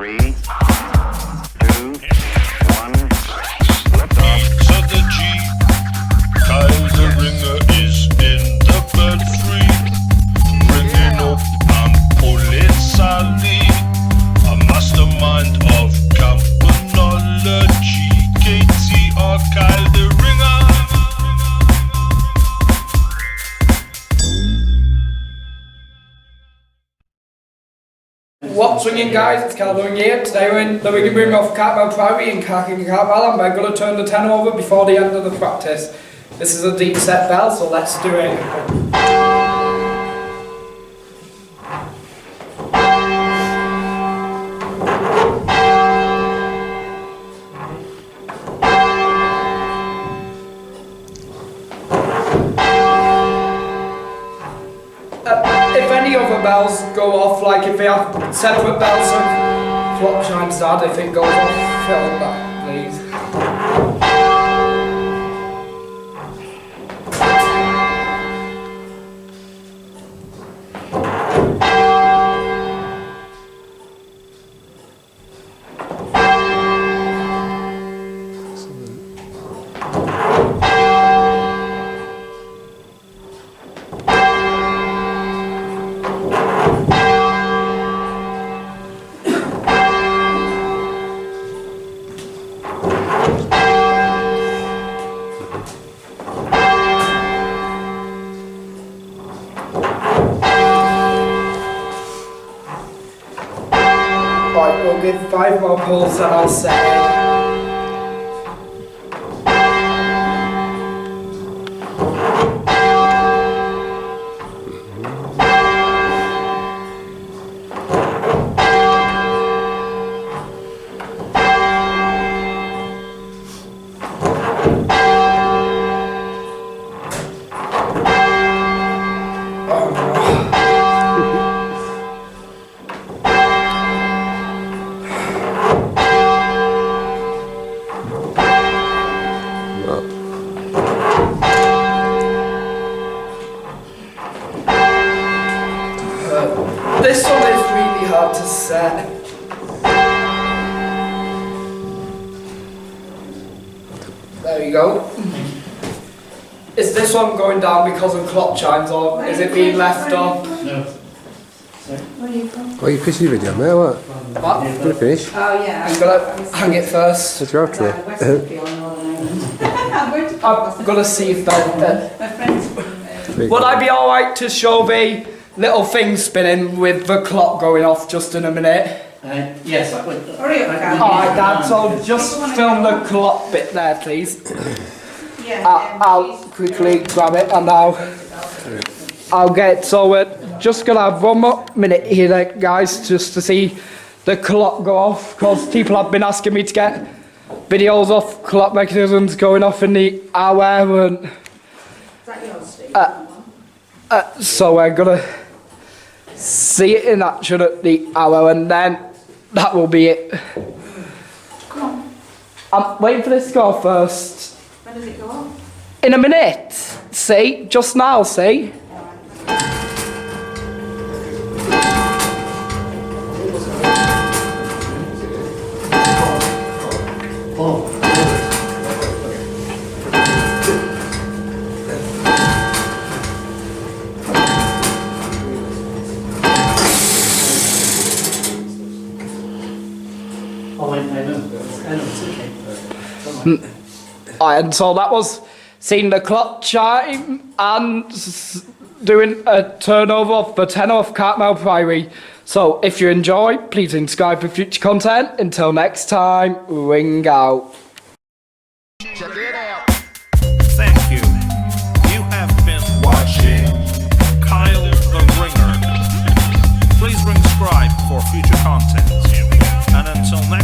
3, 2, 1, lift off. So the G, Kyle the ringer is in the belfry, ringing up Ampolizali, a mastermind of campanology. KTR Kyle the ringer. What's ringing, guys? It's Calvin here. Today we're in the ringing room of Cartmel Priory in Cartmel, and we're going to turn the tenor over before the end of the practice. This is a deep set bell, so let's do it. If any other bells go off, like if they have separate bells and clock chimes dad, if it goes off, fill that, please. Right, we'll give 5 more pulls and I'll say. This one is really hard to set. There you go. Is this one going down because of clock chimes, or is it being left on? No. Where are you from? Oh, you finishing your video, mate, what? What? Gonna finish? Oh yeah. I'm gonna hang it first. What's your after? I'm gonna see if they're dead. My friend's from Would I be alright to show the little thing spinning with the clock going off just in a minute? Yes, I would. Hurry up, Cal. Alright, Dad, so just film the clock bit there, please. Yeah. I'll quickly grab it and I'll get it. So we're just gonna have 1 more minute here, guys, just to see the clock go off, because people have been asking me to get videos of clock mechanisms going off in the hour, and Is that yours, Steve? so we're gonna see it in action at the hour, and then that will be it. Come on. I'm waiting for this to go first. When does it go on? In a minute. See? Just now, see? Oh, I know. It's okay. And so that was seeing the clock chime and doing a turnover of the tenor of Cartmel Priory. So if you enjoy, please subscribe for future content. Until next time, ring out. Check it out. Thank you. You have been watching Kyle the Ringer. Please ring subscribe for future content. And until next